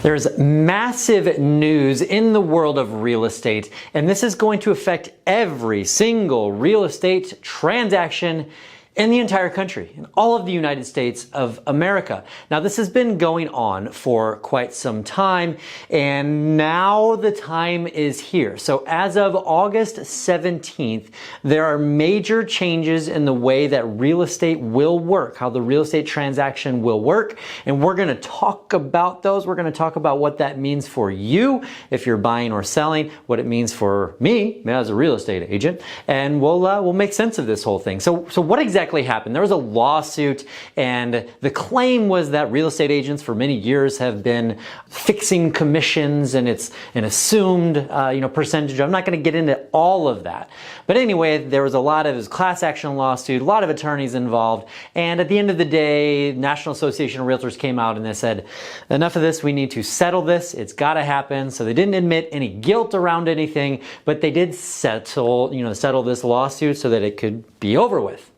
There's massive news in the world of real estate, and this is going to affect every single real estate transaction in the entire country, in all of the United States of America. Now, this has been going on for quite some time, and now the time is here. So as of August 17th, there are major changes in the way that real estate will work, how the real estate transaction will work, and we're gonna talk about those. We're gonna talk about what that means for you if you're buying or selling, what it means for me as a real estate agent, and we'll make sense of this whole thing. So what exactly happened? There was a lawsuit, and the claim was that real estate agents for many years have been fixing commissions, and it's an assumed percentage. I'm not going to get into all of that, but anyway, there was a class action lawsuit, a lot of attorneys involved, and at the end of the day, National Association of Realtors came out and they said, enough of this, we need to settle this, it's got to happen. So they didn't admit any guilt around anything, but they did settle this lawsuit so that it could be over with.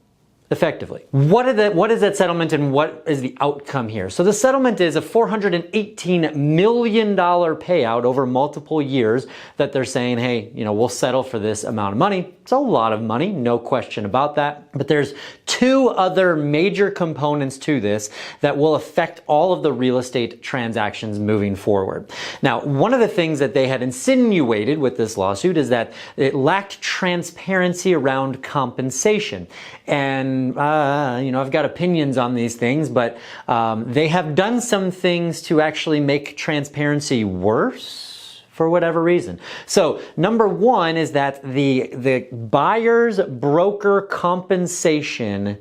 Effectively. What is that settlement and what is the outcome here? So the settlement is a $418 million payout over multiple years that they're saying, hey, we'll settle for this amount of money. It's a lot of money, no question about that. But there's two other major components to this that will affect all of the real estate transactions moving forward. Now, one of the things that they had insinuated with this lawsuit is that it lacked transparency around compensation. And I've got opinions on these things, but they have done some things to actually make transparency worse for whatever reason. So number one is that the buyer's broker compensation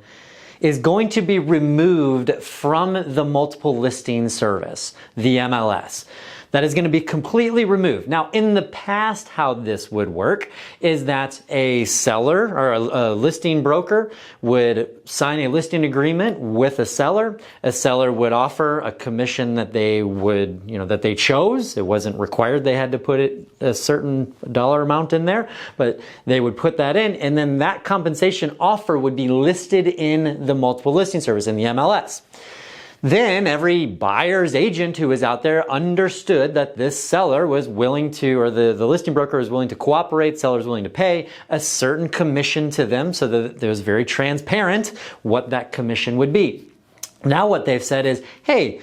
is going to be removed from the multiple listing service, the MLS. That is going to be completely removed. Now, in the past, how this would work is that a seller or a listing broker would sign a listing agreement with a seller. A seller would offer a commission that they chose. It wasn't required they had to put a certain dollar amount in there, but they would put that in, and then that compensation offer would be listed in the multiple listing service, in the MLS. Then every buyer's agent who was out there understood that this seller was willing to, or the listing broker was willing to cooperate, seller was willing to pay a certain commission to them so that it was very transparent what that commission would be. Now what they've said is, hey,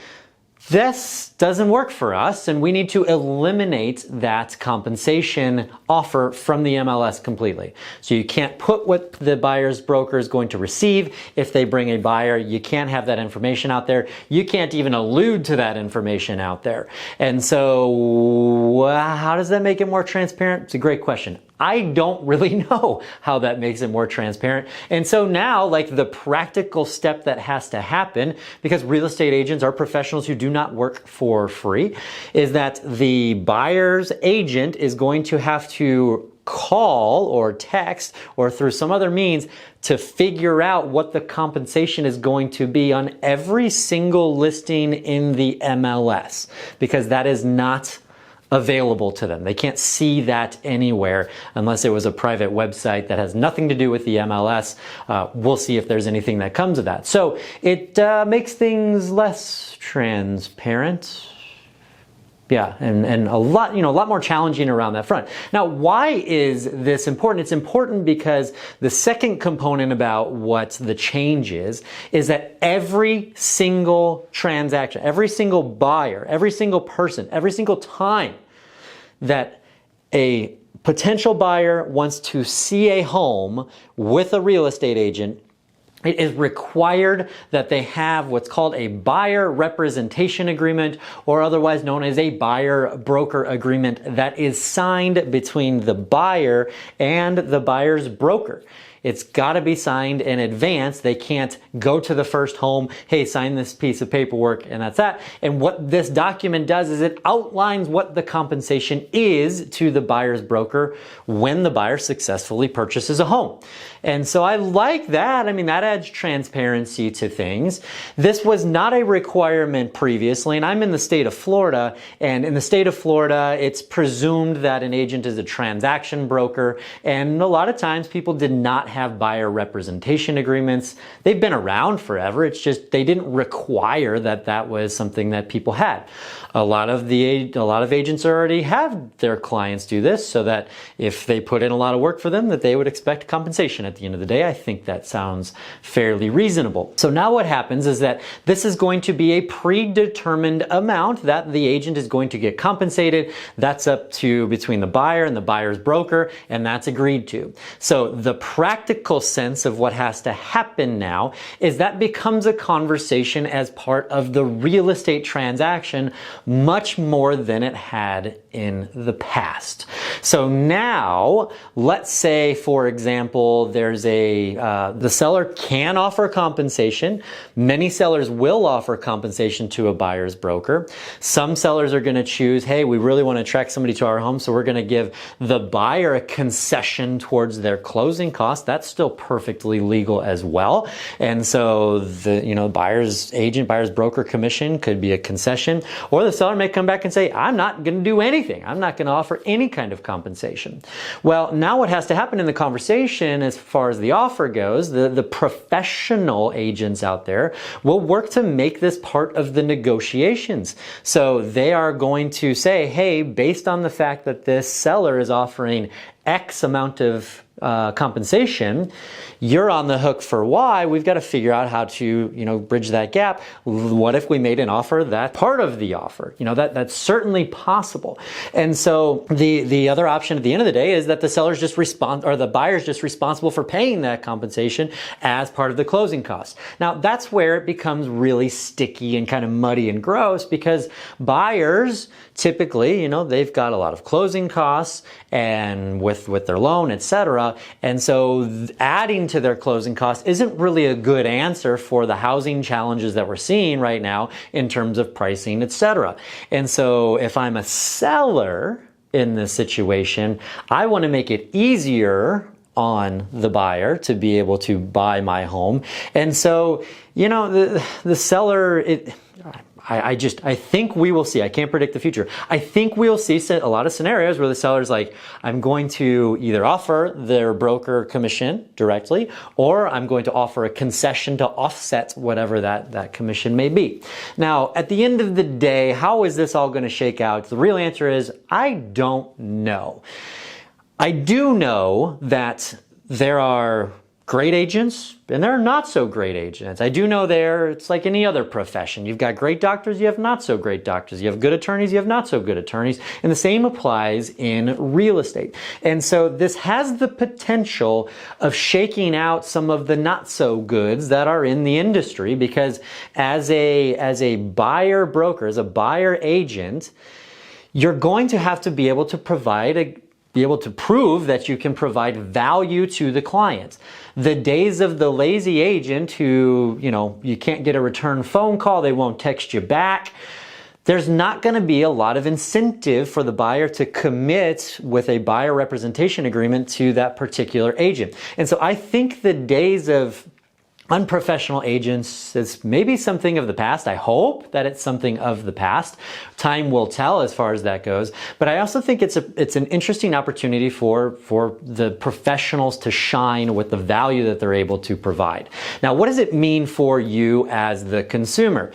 this doesn't work for us, and we need to eliminate that compensation offer from the MLS completely. So you can't put what the buyer's broker is going to receive if they bring a buyer. You can't have that information out there. You can't even allude to that information out there. And so how does that make it more transparent? It's a great question. I don't really know how that makes it more transparent. And so now, the practical step that has to happen, because real estate agents are professionals who do not work for free, is that the buyer's agent is going to have to call or text or through some other means to figure out what the compensation is going to be on every single listing in the MLS, because that is not available to them. They can't see that anywhere unless it was a private website that has nothing to do with the MLS. We'll see if there's anything that comes of that. So it makes things less transparent. Yeah, and a lot more challenging around that front. Now, why is this important? It's important because the second component about what the change is that every single transaction, every single buyer, every single person, every single time that a potential buyer wants to see a home with a real estate agent, it is required that they have what's called a buyer representation agreement, or otherwise known as a buyer broker agreement, that is signed between the buyer and the buyer's broker. It's got to be signed in advance. They can't go to the first home, hey, sign this piece of paperwork, and that's that. And what this document does is it outlines what the compensation is to the buyer's broker when the buyer successfully purchases a home. And so I like that. I mean, that adds transparency to things. This was not a requirement previously, and I'm in the state of Florida, and in the state of Florida, it's presumed that an agent is a transaction broker, and a lot of times people did not have buyer representation agreements. They've been around forever. It's just they didn't require that that was something that people had. A lot of agents already have their clients do this, so that if they put in a lot of work for them, that they would expect compensation at the end of the day. I think that sounds fairly reasonable. So now what happens is that this is going to be a predetermined amount that the agent is going to get compensated. That's up to between the buyer and the buyer's broker, and that's agreed to. So the practical sense of what has to happen now is that becomes a conversation as part of the real estate transaction much more than it had in the past. So now, let's say, for example, there's the seller can offer compensation. Many sellers will offer compensation to a buyer's broker. Some sellers are going to choose, hey, we really want to attract somebody to our home, so we're going to give the buyer a concession towards their closing costs. That's still perfectly legal as well. And so the buyer's agent, buyer's broker commission could be a concession, or the seller may come back and say, I'm not going to do anything. I'm not going to offer any kind of compensation. Well, now what has to happen in the conversation as far as the offer goes, the professional agents out there will work to make this part of the negotiations. So they are going to say, hey, based on the fact that this seller is offering X amount of compensation, you're on the hook for Y. We've got to figure out how to, bridge that gap. What if we made an offer that part of the offer? That's certainly possible. And so the other option at the end of the day is that the seller's just the buyer's just responsible for paying that compensation as part of the closing costs. Now that's where it becomes really sticky and kind of muddy and gross, because buyers typically, they've got a lot of closing costs and with their loan, etc. And so adding to their closing costs isn't really a good answer for the housing challenges that we're seeing right now in terms of pricing, etc. And so if I'm a seller in this situation, I want to make it easier on the buyer to be able to buy my home. And so, the seller, I think we will see, I can't predict the future. I think we'll see a lot of scenarios where the seller's like, I'm going to either offer their broker commission directly, or I'm going to offer a concession to offset whatever that commission may be. Now, at the end of the day, how is this all going to shake out? The real answer is, I don't know. I do know that there are great agents and there are not so great agents. I do know it's like any other profession. You've got great doctors, you have not so great doctors. You have good attorneys, you have not so good attorneys. And the same applies in real estate. And so this has the potential of shaking out some of the not so goods that are in the industry, because as a buyer broker, as a buyer agent, you're going to have to be able to prove that you can provide value to the client. The days of the lazy agent who, you can't get a return phone call, they won't text you back. There's not going to be a lot of incentive for the buyer to commit with a buyer representation agreement to that particular agent. And so I think the days of unprofessional agents is maybe something of the past. I hope that it's something of the past. Time will tell as far as that goes. But I also think it's an interesting opportunity for the professionals to shine with the value that they're able to provide. Now, what does it mean for you as the consumer?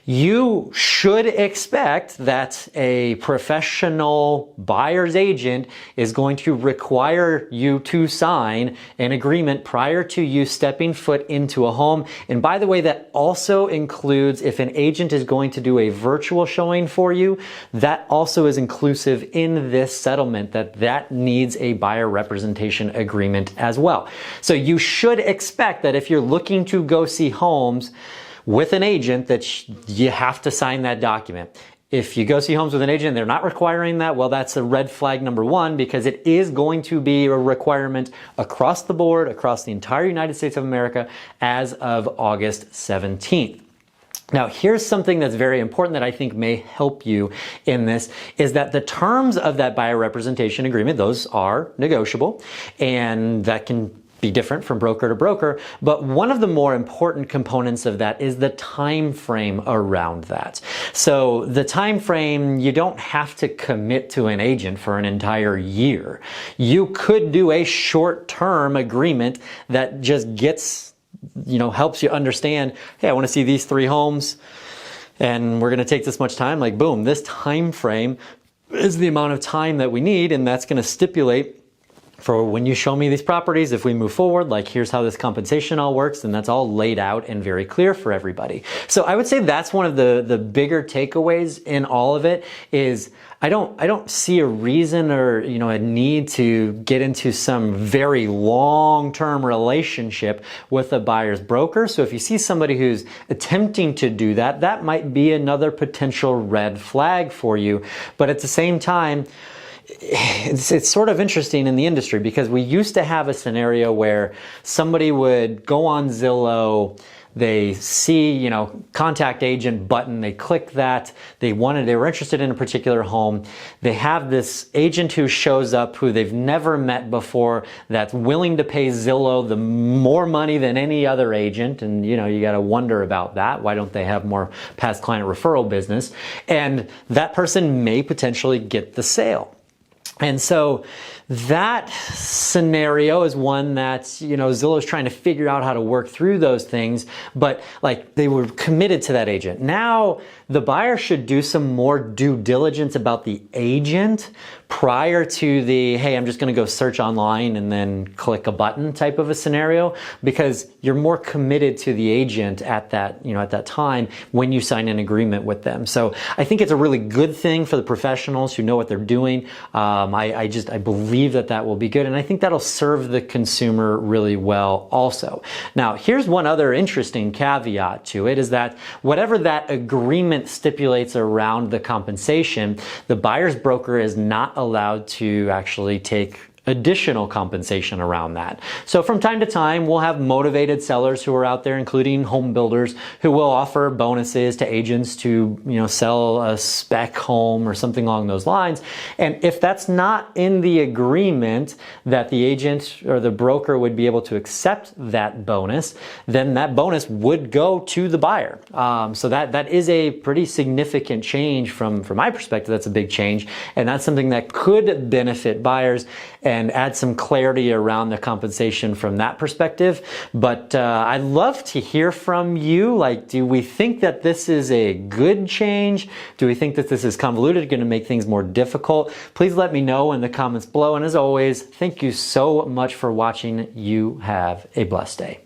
You should expect that a professional buyer's agent is going to require you to sign an agreement prior to you stepping foot into a home. And by the way, that also includes if an agent is going to do a virtual showing for you, that also is inclusive in this settlement, that needs a buyer representation agreement as well. So you should expect that if you're looking to go see homes with an agent, that you have to sign that document. If you go see homes with an agent and they're not requiring that, well, that's a red flag number one, because it is going to be a requirement across the board, across the entire United States of America as of August 17th. Now, here's something that's very important that I think may help you in this, is that the terms of that buyer representation agreement, those are negotiable, and that can be different from broker to broker, but one of the more important components of that is the time frame around that. So the time frame, you don't have to commit to an agent for an entire year. You could do a short-term agreement that just gets, helps you understand, hey, I want to see these 3 homes and we're going to take this much time. Like, boom, this time frame is the amount of time that we need, and that's going to stipulate for when you show me these properties, if we move forward, like here's how this compensation all works, and that's all laid out and very clear for everybody. So I would say that's one of the bigger takeaways in all of it is I don't see a reason or a need to get into some very long-term relationship with a buyer's broker. So if you see somebody who's attempting to do that, that might be another potential red flag for you. But at the same time, it's sort of interesting in the industry because we used to have a scenario where somebody would go on Zillow, they see, contact agent button, they click that, they were interested in a particular home. They have this agent who shows up who they've never met before that's willing to pay Zillow the more money than any other agent. And, you got to wonder about that. Why don't they have more past client referral business? And that person may potentially get the sale. And so that scenario is one that, Zillow is trying to figure out how to work through those things, but like they were committed to that agent. Now the buyer should do some more due diligence about the agent prior to the, hey, I'm just going to go search online and then click a button type of a scenario, because you're more committed to the agent at that, at that time when you sign an agreement with them. So I think it's a really good thing for the professionals who know what they're doing. I believe that will be good, and I think that'll serve the consumer really well also. Now, here's one other interesting caveat to it is that whatever that agreement stipulates around the compensation, the buyer's broker is not allowed to actually take additional compensation around that. So from time to time, we'll have motivated sellers who are out there, including home builders, who will offer bonuses to agents to, sell a spec home or something along those lines. And if that's not in the agreement that the agent or the broker would be able to accept that bonus, then that bonus would go to the buyer. So that is a pretty significant change from my perspective. That's a big change. And that's something that could benefit buyers and add some clarity around the compensation from that perspective. But I'd love to hear from you. Like, do we think that this is a good change? Do we think that this is convoluted, going to make things more difficult? Please let me know in the comments below. And as always, thank you so much for watching. You have a blessed day.